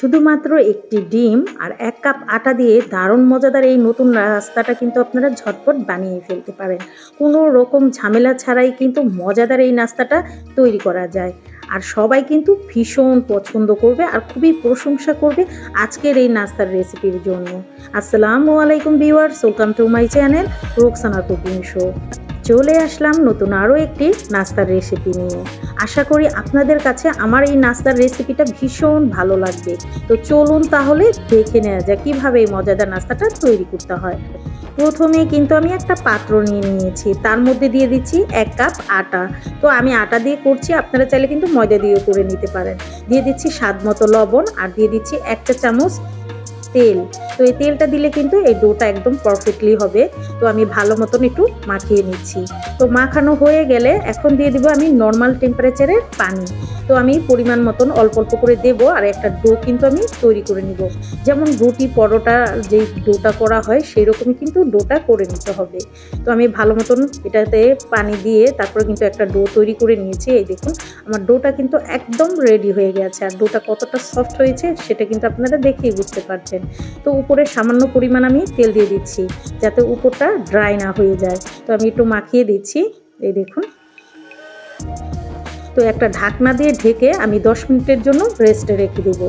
শুধুমাত্র একটি ডিম আর 1 কাপ আটা দিয়ে দারুণ মজাদার এই নতুন নাস্তাটা কিন্তু আপনারা ঝটপট বানিয়ে ফেলতে পারেন। কোনো রকম ঝামেলা ছাড়াই কিন্তু মজাদার এই নাস্তাটা তৈরি করা যায়। আর সবাই কিন্তু ভীষণ পছন্দ করবে আর খুবই প্রশংসা করবে আজকের এই নাস্তার রেসিপির জন্য। আসসালামু আলাইকুম viewers, welcome to my channel Roksana cooking show. চলে আসলাম নতুন আরও একটি নাস্তার রেসিপি নিয়ে। আশা করি আপনাদের কাছে আমার এই নাস্তার রেসিপিটা ভীষণ ভালো লাগবে। তো চলুন তাহলে দেখে নেওয়া যায় কীভাবে এই মজাদার নাস্তাটা তৈরি করতে হয়। প্রথমে কিন্তু আমি একটা পাত্র নিয়ে নিয়েছি, তার মধ্যে দিয়ে দিচ্ছি 1 কাপ আটা। তো আমি আটা দিয়ে করছি, আপনারা চাইলে কিন্তু ময়দা দিয়েও করে নিতে পারেন। দিয়ে দিচ্ছি স্বাদ মতো লবণ আর দিয়ে দিচ্ছি 1 চা চামচ তেল। তো এই তেলটা দিলে কিন্তু এই ডোটা একদম পারফেক্টলি হবে। তো আমি ভালো মতন একটু মাখিয়ে নিচ্ছি। তো মাখানো হয়ে গেলে এখন দিয়ে দিব আমি নর্মাল টেম্পারেচারের পানি। তো আমি পরিমাণ মতন অল্প অল্প করে দেব আর একটা ডো কিন্তু আমি তৈরি করে নিব। যেমন রুটি পরোটা যে ডোটা করা হয় সেই রকমই কিন্তু ডোটা করে নিতে হবে। তো আমি ভালো মতন এটাতে পানি দিয়ে তারপরে কিন্তু একটা ডো তৈরি করে নিয়েছি। এই দেখুন আমার ডোটা কিন্তু একদম রেডি হয়ে গেছে। আর ডোটা কতটা সফট হয়েছে সেটা কিন্তু আপনারা দেখেই বুঝতে পারছেন। তো উপরে সামান্য পরিমাণ আমি তেল দিয়ে দিচ্ছি যাতে উপরটা ড্রাই না হয়ে যায়। তো আমি একটু মাখিয়ে দিচ্ছি, এই দেখুন। তো একটা ঢাকনা দিয়ে ঢেকে আমি 10 মিনিটের জন্য রেস্টে রেখে দেবো।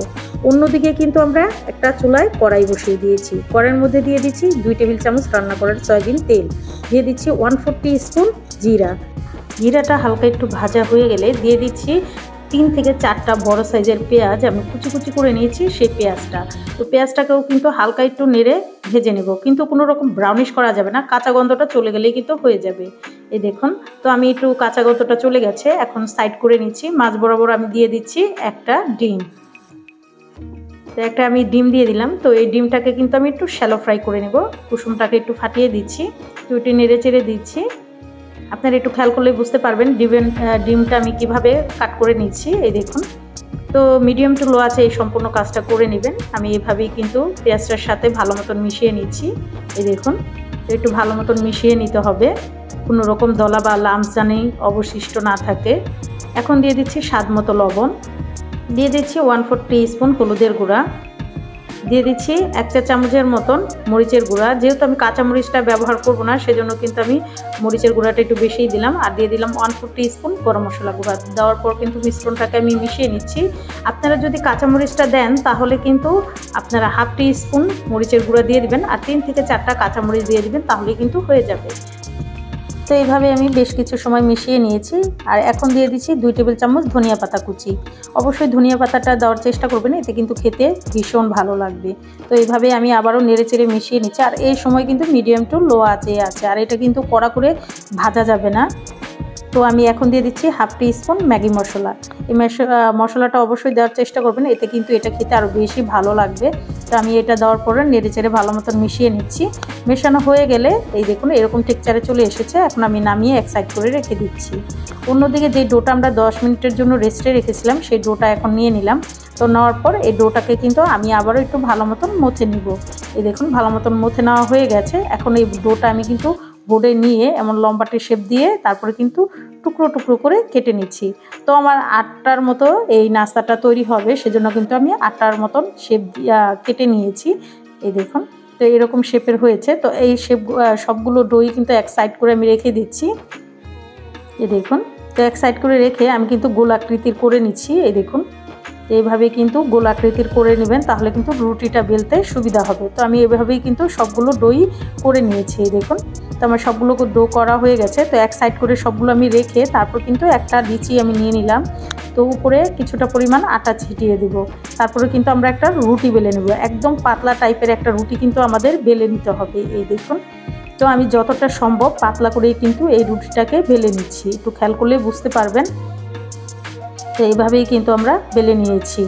অন্যদিকে কিন্তু আমরা একটা চুলায় কড়াই বসিয়ে দিয়েছি। কড়াইয়ের মধ্যে দিয়ে দিচ্ছি 2 টেবিল চামচ রান্না করার সয়াবিন তেল, দিয়ে দিচ্ছি 1/4 টিস্পুন জিরা। জিরাটা হালকা একটু ভাজা হয়ে গেলে দিয়ে দিচ্ছি 3 থেকে 4টা বড় সাইজের পেঁয়াজ আমি কুচি কুচি করে নিয়েছি সেই পেঁয়াজটা। তো পেঁয়াজটাকেও কিন্তু হালকা একটু নেড়ে ভেজে নেব, কিন্তু কোনো রকম ব্রাউনিশ করা যাবে না, কাঁচা গন্ধটা চলে গেলেই কিন্তু হয়ে যাবে। এই দেখুন, তো আমি একটু কাঁচা গন্ধটা চলে গেছে, এখন সাইড করে নিচ্ছি। মাছ বরাবর আমি দিয়ে দিচ্ছি একটা ডিম। তো একটা আমি ডিম দিয়ে দিলাম। তো এই ডিমটাকে কিন্তু আমি একটু শ্যালো ফ্রাই করে নেব। কুসুমটাকে একটু ফাটিয়ে দিচ্ছি, তো একটু নেড়ে চেড়ে দিচ্ছি। আপনারা একটু খেয়াল করলে বুঝতে পারবেন ডিমটা আমি কিভাবে কাট করে নিচ্ছি। এই দেখুন, তো মিডিয়াম টু লো আছে এই সম্পূর্ণ কাজটা করে নেবেন। আমি এভাবেই কিন্তু পেঁয়াজটার সাথে ভালো মতন মিশিয়ে নিচ্ছি। এই দেখুন, একটু ভালো মতন মিশিয়ে নিতে হবে, কোনো রকম দলা বা লাম্পস জানি অবশিষ্ট না থাকে। এখন দিয়ে দিচ্ছি স্বাদ মতো লবণ, দিয়ে দিচ্ছি 1/4 টিস্পুন হলুদের গুঁড়া, দিয়ে দিচ্ছি 1 চা চামচের মতন মরিচের গুঁড়া। যেহেতু আমি কাঁচা মরিচটা ব্যবহার করব না সেজন্য কিন্তু আমি মরিচের গুঁড়াটা একটু বেশিই দিলাম। আর দিয়ে দিলাম 1/4 টিস্পুন গরম মশলা গুঁড়া। দেওয়ার পর কিন্তু মিশ্রণটাকে আমি মিশিয়ে নিচ্ছি। আপনারা যদি কাঁচা মরিচটা দেন তাহলে কিন্তু আপনারা 1/2 টিস্পুন মরিচের গুঁড়া দিয়ে দিবেন আর 3 থেকে 4টা কাঁচামরিচ দিয়ে দিবেন, তাহলে কিন্তু হয়ে যাবে। তো এইভাবে আমি বেশ কিছু সময় মিশিয়ে নিয়েছি। আর এখন দিয়ে দিচ্ছি 2 টেবিল চামচ ধনিয়া পাতা কুচি। অবশ্যই ধনিয়া পাতাটা দেওয়ার চেষ্টা করবেন, এতে কিন্তু খেতে ভীষণ ভালো লাগবে। তো এইভাবে আমি আবারও নেড়ে চেড়ে মিশিয়ে নিচ্ছি। আর এই সময় কিন্তু মিডিয়াম টু লো আঁচে আছে, আর এটা কিন্তু কড়া করে ভাজা যাবে না। তো আমি এখন দিয়ে দিচ্ছি 1/2 টিস্পুন ম্যাগি মশলা। এই মশলাটা অবশ্যই দেওয়ার চেষ্টা করবেন, এতে কিন্তু এটা খেতে আরও বেশি ভালো লাগবে। তো আমি এটা দেওয়ার পরে নেড়ে চেড়ে ভালো মতন মিশিয়ে নিচ্ছি। মেশানো হয়ে গেলে এই দেখুন এরকম টেক্সচারে চলে এসেছে। এখন আমি নামিয়ে এক সাইড করে রেখে দিচ্ছি। অন্যদিকে যে ডোটা আমরা 10 মিনিটের জন্য রেস্টে রেখেছিলাম সেই ডোটা এখন নিয়ে নিলাম। তো নেওয়ার পর এই ডোটাকে কিন্তু আমি আবারও একটু ভালো মতন মথে নিব। এই দেখুন ভালো মতন মথে নেওয়া হয়ে গেছে। এখন এই ডোটা আমি কিন্তু বোর্ডে নিয়ে এমন লম্বাটে শেপ দিয়ে তারপরে কিন্তু টুকরো টুকরো করে কেটে নিচ্ছি। তো আমার 8টার মতো এই নাস্তাটা তৈরি হবে, সেজন্য কিন্তু আমি 8টার মতন শেপ কেটে নিয়েছি। এই দেখুন, তো এরকম শেপের হয়েছে। তো এই শেপ সবগুলো ডোই কিন্তু এক সাইড করে আমি রেখে দিচ্ছি। এই দেখুন, তো এক সাইড করে রেখে আমি কিন্তু গোল আকৃতির করে নিচ্ছি। এই দেখুন, এইভাবে কিন্তু গোল আকৃতির করে নেবেন, তাহলে কিন্তু রুটিটা বেলতে সুবিধা হবে। তো আমি এভাবেই কিন্তু সবগুলো ডোই করে নিয়েছি। এই দেখুন, তো আমার সবগুলো ডো করা হয়ে গেছে। তো এক সাইড করে সবগুলো আমি রেখে তারপর কিন্তু একটা লিচি আমি নিয়ে নিলাম। তো উপরে কিছুটা পরিমাণ আটা ছিটিয়ে দেব। তারপরে কিন্তু আমরা একটা রুটি বেলে নেব। একদম পাতলা টাইপের একটা রুটি কিন্তু আমাদের বেলে নিতে হবে। এই দেখুন, তো আমি যতটা সম্ভব পাতলা করেই কিন্তু এই রুটিটাকে বেলে নিচ্ছি, একটু খেয়াল করলে বুঝতে পারবেন। তো এইভাবেই কিন্তু আমরা বেলে নিয়েছি।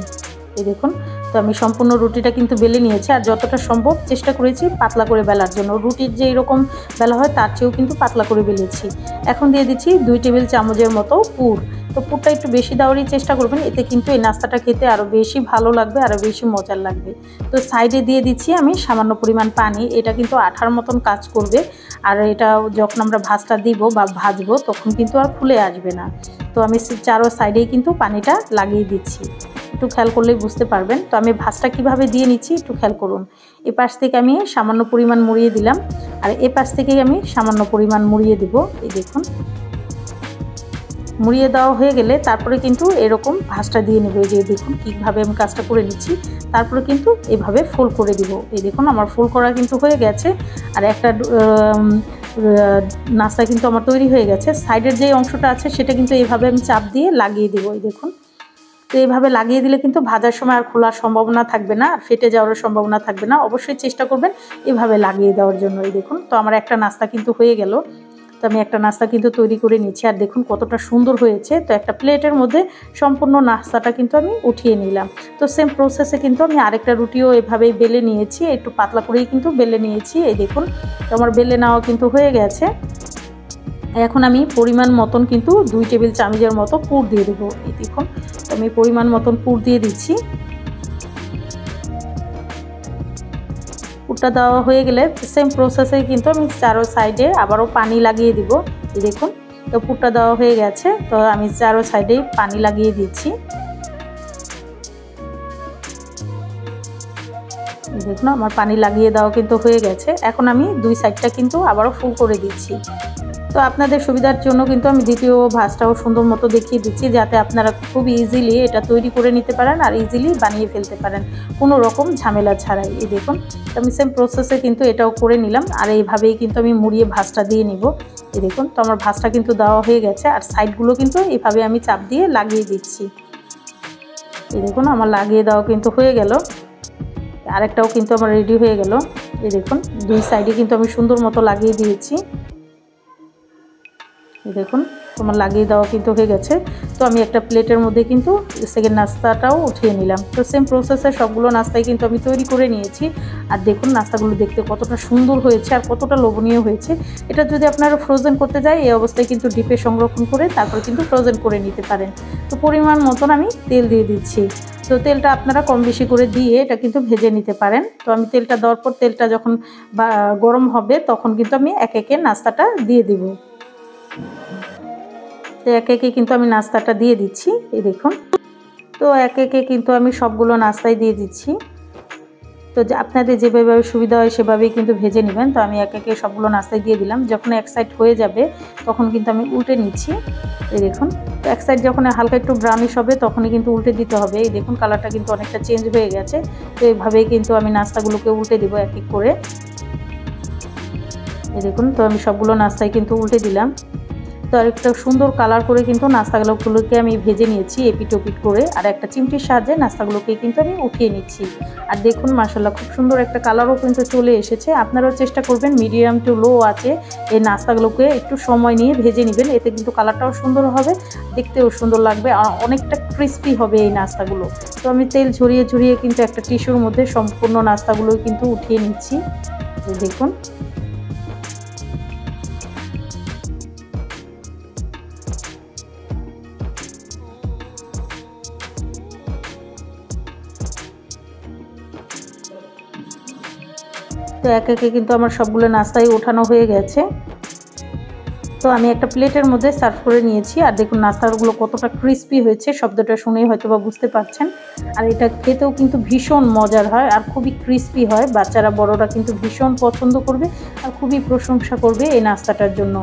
এই দেখুন, তো আমি সম্পূর্ণ রুটিটা কিন্তু বেলে নিয়েছি। আর যতটা সম্ভব চেষ্টা করেছি পাতলা করে বেলার জন্য। রুটির যে এরকম বেলা হয় তার চেয়েও কিন্তু পাতলা করে বেলেছি। এখন দিয়ে দিচ্ছি 2 টেবিল চামচের মতো পুর। তো পুরটা একটু বেশি দেওয়ারই চেষ্টা করবেন, এতে কিন্তু এই নাস্তাটা খেতে আরও বেশি ভালো লাগবে, আরও বেশি মজার লাগবে। তো সাইডে দিয়ে দিচ্ছি আমি সামান্য পরিমাণ পানি, এটা কিন্তু আঠার মতন কাজ করবে, আর এটা যখন আমরা ভাজটা দিব বা ভাজবো তখন কিন্তু আর ফুলে আসবে না। তো আমি চারো সাইডেই কিন্তু পানিটা লাগিয়ে দিচ্ছি, একটু খেয়াল করলেই বুঝতে পারবেন। তো আমি ভাজটা কিভাবে দিয়ে নিচ্ছি একটু খেয়াল করুন। এ পাশ থেকে আমি সামান্য পরিমাণ মুড়িয়ে দিলাম, আর এ পাশ থেকেই আমি সামান্য পরিমাণ মুড়িয়ে দিব। এই দেখুন, মুড়িয়ে দেওয়া হয়ে গেলে তারপরে কিন্তু এরকম ভাজটা দিয়ে নেব। এই যে দেখুন কীভাবে আমি কাজটা করে নিচ্ছি, তারপরে কিন্তু এভাবে ফোল্ড করে দিব। এই দেখুন আমার ফোল্ড করা কিন্তু হয়ে গেছে, আর একটা নাস্তা কিন্তু আমার তৈরি হয়ে গেছে। সাইডের যে অংশটা আছে সেটা কিন্তু এইভাবে আমি চাপ দিয়ে লাগিয়ে দেবো। এই দেখুন, তো এইভাবে লাগিয়ে দিলে কিন্তু ভাজার সময় আর খোলার সম্ভাবনা থাকবে না, আর ফেটে যাওয়ার সম্ভাবনা থাকবে না। অবশ্যই চেষ্টা করবেন এভাবে লাগিয়ে দেওয়ার জন্য। এই দেখুন, তো আমার একটা নাস্তা কিন্তু হয়ে গেল। তো আমি একটা নাস্তা কিন্তু তৈরি করে নিচ্ছি, আর দেখুন কতটা সুন্দর হয়েছে। তো একটা প্লেটের মধ্যে সম্পূর্ণ নাস্তাটা কিন্তু আমি উঠিয়ে নিলাম। তো সেম প্রসেসে কিন্তু আমি আরেকটা রুটিও এভাবেই বেলে নিয়েছি, একটু পাতলা করেই কিন্তু বেলে নিয়েছি। এই দেখুন, তো আমার বেলে নেওয়া কিন্তু হয়ে গেছে। এখন আমি পরিমাণ মতন কিন্তু 2 টেবিল চামচের মতো পুর দিয়ে দেবো। এই দেখুন, তো আমি পরিমাণ মতন পুর দিয়ে দিচ্ছি। পুরটা দেওয়া হয়ে গেলে সেম প্রসেসে কিন্তু আমি চারো সাইডে আবারও পানি লাগিয়ে দিব। এই দেখুন, তো পুরটা দেওয়া হয়ে গেছে, তো আমি চারো সাইডেই পানি লাগিয়ে দিচ্ছি। দেখুন আমার পানি লাগিয়ে দেওয়া কিন্তু হয়ে গেছে। এখন আমি 2 সাইডটা কিন্তু আবারও ফুল করে দিচ্ছি। তো আপনাদের সুবিধার জন্য কিন্তু আমি দ্বিতীয় ভাজটাও সুন্দর মতো দেখিয়ে দিচ্ছি, যাতে আপনারা খুব ইজিলি এটা তৈরি করে নিতে পারেন আর ইজিলি বানিয়ে ফেলতে পারেন কোনো রকম ঝামেলা ছাড়াই। এই দেখুন, আমি সেম প্রসেসে কিন্তু এটাও করে নিলাম, আর এইভাবেই কিন্তু আমি মুড়িয়ে ভাজটা দিয়ে নিব। এই দেখুন, তো আমার ভাজটা কিন্তু দেওয়া হয়ে গেছে, আর সাইডগুলো কিন্তু এইভাবে আমি চাপ দিয়ে লাগিয়ে দিচ্ছি। এই দেখুন আমার লাগিয়ে দেওয়া কিন্তু হয়ে গেল, আরেকটাও কিন্তু আমার রেডি হয়ে গেল। এই দেখুন 2 সাইডে কিন্তু আমি সুন্দর মতো লাগিয়ে দিয়েছি। দেখুন তোমার লাগিয়ে দেওয়া কিন্তু হয়ে গেছে। তো আমি একটা প্লেটের মধ্যে কিন্তু সেকেন্ড নাস্তাটাও উঠিয়ে নিলাম। তো সেম প্রসেসে সবগুলো নাস্তাই কিন্তু আমি তৈরি করে নিয়েছি। আর দেখুন নাস্তাগুলো দেখতে কতটা সুন্দর হয়েছে আর কতটা লোভনীয় হয়েছে। এটা যদি আপনারা ফ্রোজেন করতে যায় এই অবস্থায় কিন্তু ডিপে সংরক্ষণ করে তারপর কিন্তু ফ্রোজেন করে নিতে পারেন। তো পরিমাণ মতন আমি তেল দিয়ে দিচ্ছি। তো তেলটা আপনারা কম বেশি করে দিয়ে এটা কিন্তু ভেজে নিতে পারেন। তো আমি তেলটা দেওয়ার পর তেলটা যখন গরম হবে তখন কিন্তু আমি একে একে নাস্তাটা দিয়ে দিব। তো একে একে কিন্তু আমি নাস্তাটা দিয়ে দিচ্ছি। এই দেখুন, তো একে একে কিন্তু আমি সবগুলো নাস্তাই দিয়ে দিচ্ছি। তো আপনাদের যেভাবে সুবিধা হয় সেভাবেই কিন্তু ভেজে নেবেন। তো আমি একে একে সবগুলো নাস্তাই দিয়ে দিলাম। যখন এক সাইড হয়ে যাবে তখন কিন্তু আমি উল্টে নিচ্ছি। এই দেখুন, তো এক সাইড যখন হালকা একটু ব্রাউনিশ হবে তখনই কিন্তু উল্টে দিতে হবে। এই দেখুন কালারটা কিন্তু অনেকটা চেঞ্জ হয়ে গেছে। তো এইভাবেই কিন্তু আমি নাস্তাগুলোকে উল্টে দিব এক এক করে। এই দেখুন, তো আমি সবগুলো নাস্তাই কিন্তু উল্টে দিলাম। তো আরেকটা সুন্দর কালার করে কিন্তু নাস্তাগুলোকে আমি ভেজে নিয়েছি এপিট ওপিট করে, আর একটা চিমটির সাহায্যে নাস্তাগুলোকে কিন্তু আমি উঠিয়ে নিচ্ছি। আর দেখুন মাশাআল্লাহ খুব সুন্দর একটা কালারও কিন্তু চলে এসেছে। আপনারাও চেষ্টা করবেন মিডিয়াম টু লো আছে এই নাস্তাগুলোকে একটু সময় নিয়ে ভেজে নেবেন, এতে কিন্তু কালারটাও সুন্দর হবে, দেখতেও সুন্দর লাগবে, আর অনেকটা ক্রিস্পি হবে এই নাস্তাগুলো। তো আমি তেল ঝরিয়ে ঝরিয়ে কিন্তু একটা টিস্যুর মধ্যে সম্পূর্ণ নাস্তাগুলো কিন্তু উঠিয়ে নিচ্ছি। দেখুন তো একে একে কিন্তু আমার সবগুলো নাস্তাই ওঠানো হয়ে গেছে। তো আমি একটা প্লেটের মধ্যে সার্ভ করে নিয়েছি। আর দেখুন নাস্তাগুলো কতটা ক্রিস্পি হয়েছে, শব্দটা শুনেই হয়তো বা বুঝতে পারছেন। আর এটা খেতেও কিন্তু ভীষণ মজার হয় আর খুবই ক্রিস্পি হয়। বাচ্চারা বড়রা কিন্তু ভীষণ পছন্দ করবে আর খুবই প্রশংসা করবে এই নাস্তাটার জন্য।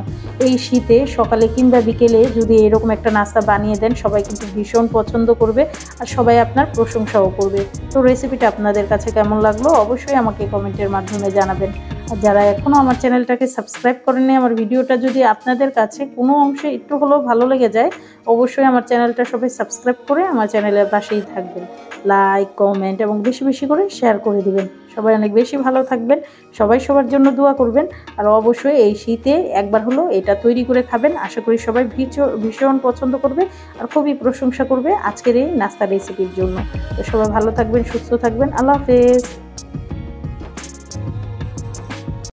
এই শীতে সকালে কিংবা বিকেলে যদি এরকম একটা নাস্তা বানিয়ে দেন সবাই কিন্তু ভীষণ পছন্দ করবে আর সবাই আপনার প্রশংসাও করবে। তো রেসিপিটা আপনাদের কাছে কেমন লাগলো অবশ্যই আমাকে কমেন্টের মাধ্যমে জানাবেন। আর যারা এখনও আমার চ্যানেলটাকে সাবস্ক্রাইব করেননি, আমার ভিডিওটা যদি আপনাদের কাছে কোনো অংশে একটু হলেও ভালো লেগে যায় অবশ্যই আমার চ্যানেলটা সবাই সাবস্ক্রাইব করে আমার চ্যানেলের পাশেই থাকবেন, লাইক কমেন্ট এবং বেশি বেশি করে শেয়ার করে দিবেন। সবাই অনেক বেশি ভালো থাকবেন, সবাই সবার জন্য দোয়া করবেন। আর অবশ্যই এই শীতে একবার হলো এটা তৈরি করে খাবেন, আশা করি সবাই ভীষণ পছন্দ করবে আর খুবই প্রশংসা করবে আজকের এই নাস্তা রেসিপির জন্য। তো সবাই ভালো থাকবেন, সুস্থ থাকবেন, আল্লাহ হাফেজ।